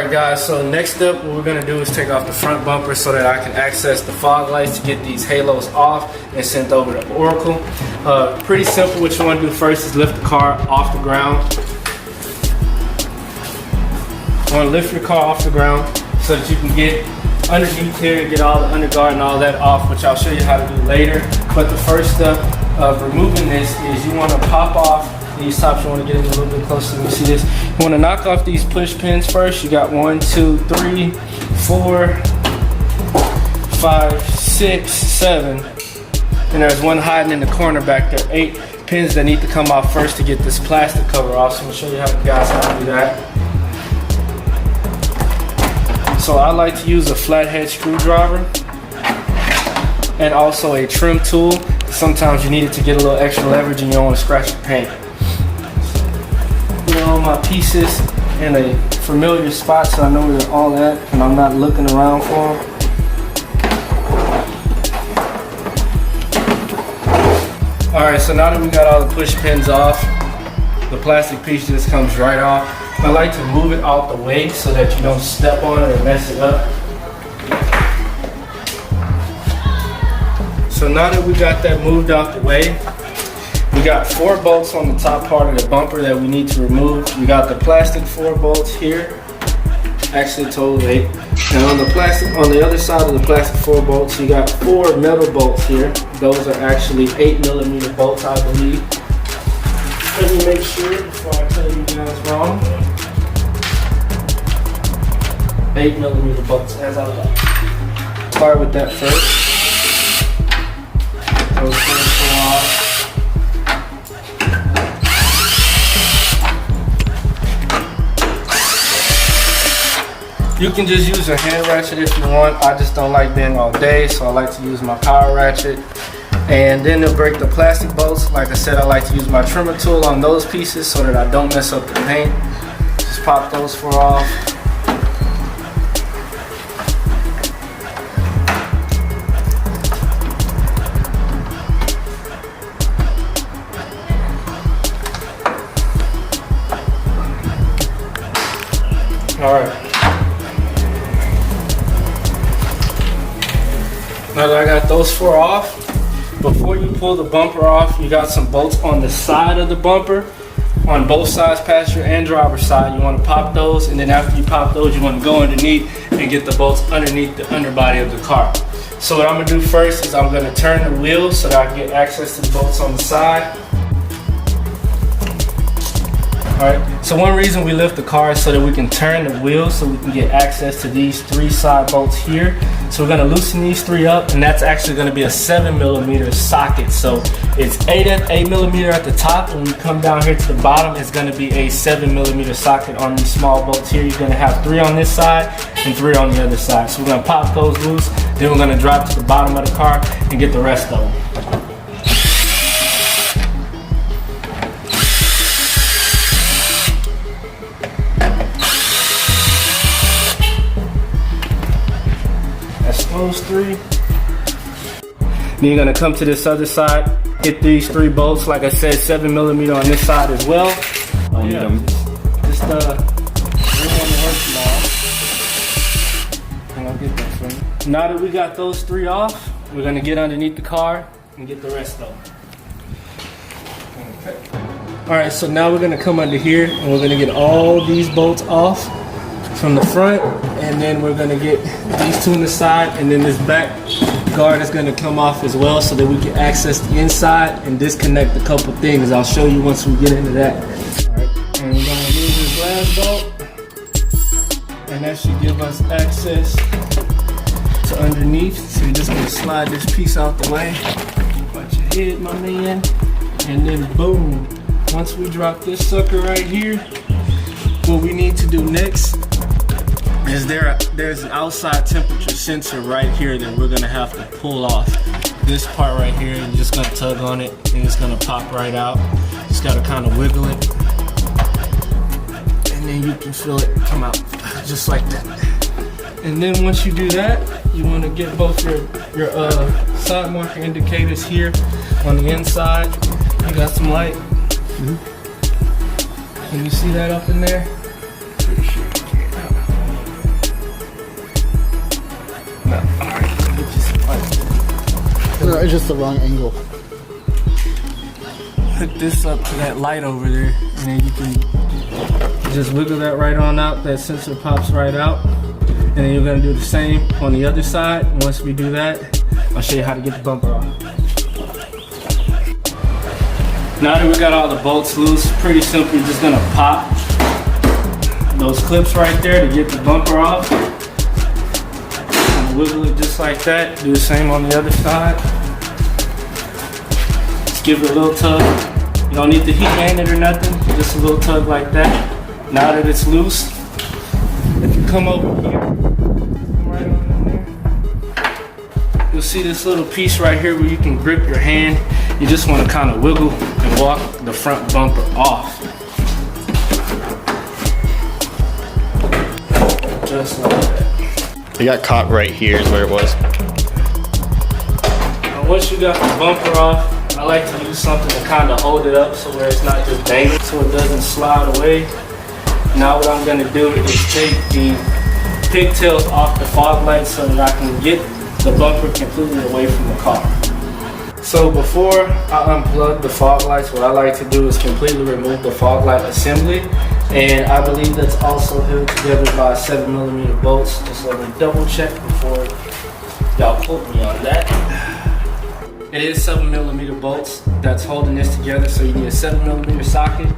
Alright guys, so next up what we're going to do is take off the front bumper so that I can access the fog lights to get these halos off and sent over to Oracle. Pretty simple. What you want to do first is lift the car off the ground. You want to lift your car off the ground so that you can get underneath here and get all the underguard and all that off, which I'll show you how to do later. But the first step of removing this is you want to pop off these tops. You want to get in a little bit closer. Let me see this. You want to knock off these push pins first. You got 1, 2, 3, 4, 5, 6, 7. And there's one hiding in the corner back there. 8 pins that need to come off first to get this plastic cover off. So I'm going to show you guys how to do that. So I like to use a flathead screwdriver and also a trim tool. Sometimes you need it to get a little extra leverage and you don't want to scratch the paint. Put all my pieces in a familiar spot so I know where they're all at and I'm not looking around for them. Alright, so now that we got all the push pins off, the plastic piece just comes right off. I like to move it out the way so that you don't step on it or mess it up. So now that we got that moved out the way, we got 4 bolts on the top part of the bumper that we need to remove. We got the plastic 4 bolts here, actually total 8. And on the the other side of the plastic 4 bolts, you got 4 metal bolts here. Those are actually 8mm bolts, I believe. Let me make sure before I tell you guys wrong. 8mm bolts, as I like. Start with that first. Those first go off. You can just use a hand ratchet if you want. I just don't like being all day, so I like to use my power ratchet. And then to break the plastic bolts, like I said, I like to use my trimmer tool on those pieces so that I don't mess up the paint. Just pop those 4 off. All right. Now that I got those 4 off, before you pull the bumper off, you got some bolts on the side of the bumper, on both sides, passenger and driver side. You want to pop those, and then after you pop those, you want to go underneath and get the bolts underneath the underbody of the car. So what I'm going to do first is I'm going to turn the wheel so that I can get access to the bolts on the side. Alright, so one reason we lift the car is so that we can turn the wheel so we can get access to these 3 side bolts here. So we're going to loosen these 3 up, and that's actually going to be a 7mm socket. So it's 8mm at the top, and when you come down here to the bottom, it's going to be a 7mm socket on these small bolts here. You're going to have 3 on this side and 3 on the other side. So we're going to pop those loose, then we're going to drop to the bottom of the car and get the rest of them. Those 3. Then you're gonna come to this other side, hit these 3 bolts. Like I said, 7mm on this side as well. Oh yeah, just bring on the work now, and I'll get that for you. Now that we got those 3 off, we're gonna get underneath the car and get the rest of them. Okay. All right, so now we're gonna come under here and we're gonna get all these bolts off from the front, and then we're gonna get these 2 on the side, and then this back guard is gonna come off as well so that we can access the inside and disconnect a couple things. I'll show you once we get into that. All right, and we're gonna remove this glass bolt, and that should give us access to underneath. So you're just gonna slide this piece out the way. Watch your head, my man, and then boom. Once we drop this sucker right here, what we need to do next is there's an outside temperature sensor right here that we're gonna have to pull off. This part right here, you're just gonna tug on it and it's gonna pop right out. Just gotta kind of wiggle it, and then you can feel it come out just like that. And then once you do that, you want to get both your side marker indicators here on the inside. You got some light. Can you see that up in there? Pretty sure you can. it's just the wrong angle. Hook this up to that light over there, and then you can just wiggle that right on out. That sensor pops right out. And then you're gonna do the same on the other side. Once we do that, I'll show you how to get the bumper off. Now that we got all the bolts loose, pretty simple. You're just gonna pop those clips right there to get the bumper off. And wiggle it just like that. Do the same on the other side. Just give it a little tug. You don't need to heat hand it or nothing. Just a little tug like that. Now that it's loose, if you come over here, come right on in there, you'll see this little piece right here where you can grip your hand. You just want to kind of wiggle and walk the front bumper off. Just like that. It got caught right here is where it was. And once you got the bumper off, I like to use something to kind of hold it up so where it's not just dangling, so it doesn't slide away. Now what I'm going to do is take the pigtails off the fog lights so that I can get the bumper completely away from the car. So before I unplug the fog lights, what I like to do is completely remove the fog light assembly. And I believe that's also held together by 7mm bolts. Just let me double check before y'all quote me on that. It is 7mm bolts that's holding this together, so you need a 7mm socket.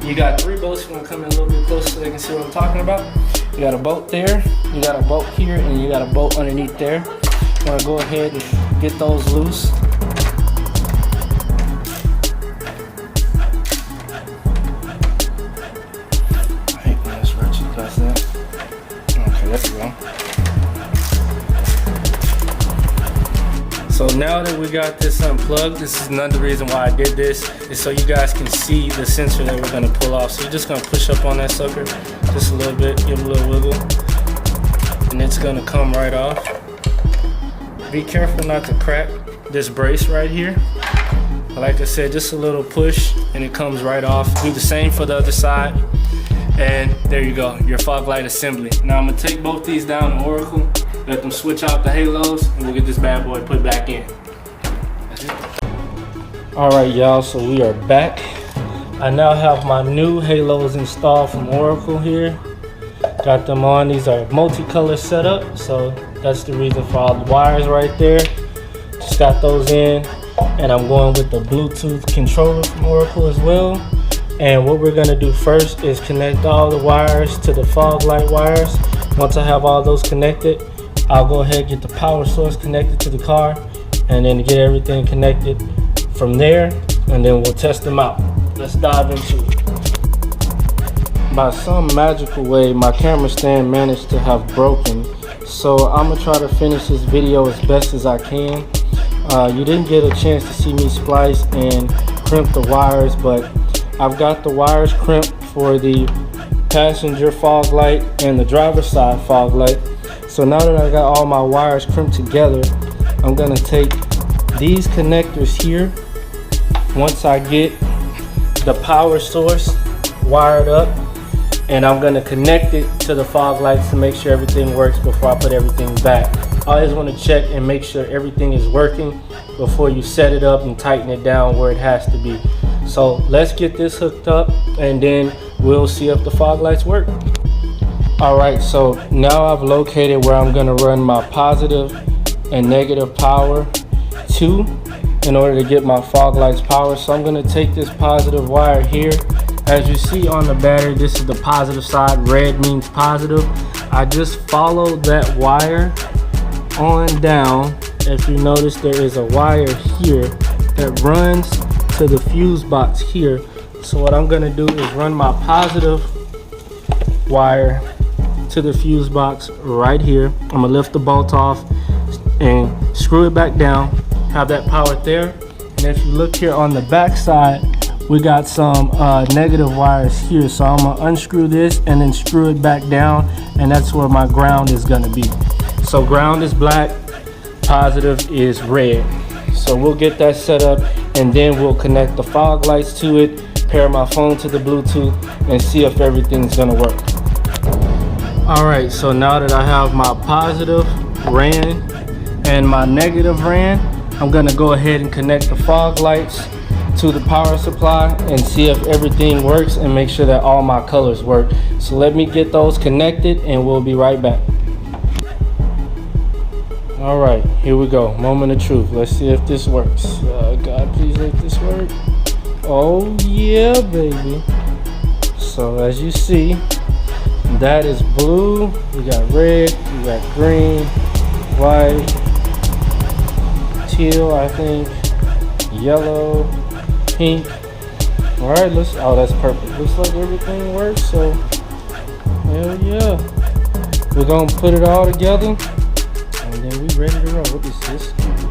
You got 3 bolts. You want to come in a little bit closer so they can see what I'm talking about. You got a bolt there, you got a bolt here, and you got a bolt underneath there. You want to go ahead and get those loose. So now that we got this unplugged, this is another reason why I did this, is so you guys can see the sensor that we're gonna pull off. So you're just gonna push up on that sucker just a little bit, give it a little wiggle, and it's gonna come right off. Be careful not to crack this brace right here. Like I said, just a little push and it comes right off. Do the same for the other side. And there you go, your fog light assembly. Now I'm gonna take both these down to Oracle, let them switch out the halos, and we'll get this bad boy put back in. That's it. All right, y'all, so we are back. I now have my new halos installed from Oracle here. Got them on. These are multicolor setup, so that's the reason for all the wires right there. Just got those in, and I'm going with the Bluetooth controller from Oracle as well. And what we're gonna do first is connect all the wires to the fog light wires. Once I have all those connected, I'll go ahead and get the power source connected to the car, and then get everything connected from there, and then we'll test them out. Let's dive into it. By some magical way, my camera stand managed to have broken, so I'm gonna try to finish this video as best as I can. You didn't get a chance to see me splice and crimp the wires, but I've got the wires crimped for the passenger fog light and the driver's side fog light. So now that I got all my wires crimped together, I'm gonna take these connectors here. Once I get the power source wired up, and I'm gonna connect it to the fog lights to make sure everything works before I put everything back. I always wanna check and make sure everything is working before you set it up and tighten it down where it has to be. So let's get this hooked up, and then we'll see if the fog lights work. All right, so now I've located where I'm gonna run my positive and negative power to in order to get my fog lights power. So I'm gonna take this positive wire here. As you see on the battery, this is the positive side. Red means positive. I just followed that wire on down. If you notice, there is a wire here that runs to the fuse box here. So what I'm gonna do is run my positive wire to the fuse box right here. I'm gonna lift the bolt off and screw it back down, have that powered there. And if you look here on the back side, we got some negative wires here. So I'm gonna unscrew this and then screw it back down, and that's where my ground is gonna be. So ground is black, positive is red. So we'll get that set up, and then we'll connect the fog lights to it, pair my phone to the Bluetooth, and see if everything's gonna work. All right, so now that I have my positive ran and my negative ran, I'm gonna go ahead and connect the fog lights to the power supply and see if everything works and make sure that all my colors work. So let me get those connected and we'll be right back. All right, here we go. Moment of truth. Let's see if this works. God, please let this work. Oh yeah, baby. So as you see, that is blue. We got red, we got green, white, teal, I think, yellow, pink. All right, oh, that's perfect. Looks like everything works, so hell yeah. We're gonna put it all together and then we ready to roll. What is this? Okay.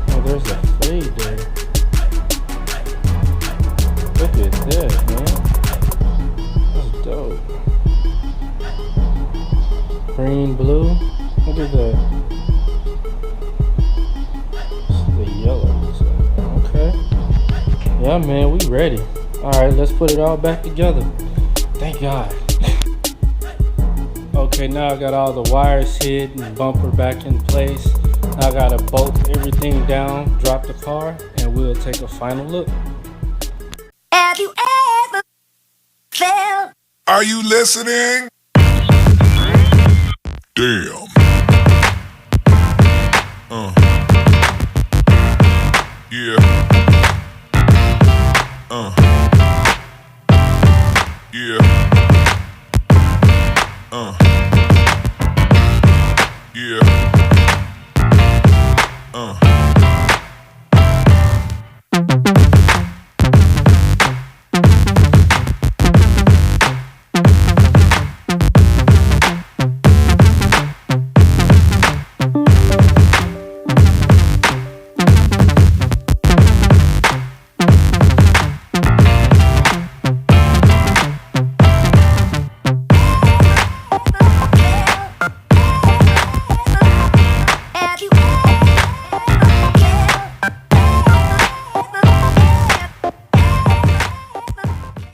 Oh, there's a fade there. Look at that, man. That's dope. Green, blue. Look at that. The yellow. Okay. Yeah, man, we ready. All right, let's put it all back together. Thank God. Okay, now I got all the wires hid and bumper back in place. Now I gotta bolt everything down, drop the car, and we'll take a final look. Have you ever felt? Are you listening? Damn. Yeah. Yeah. Yeah.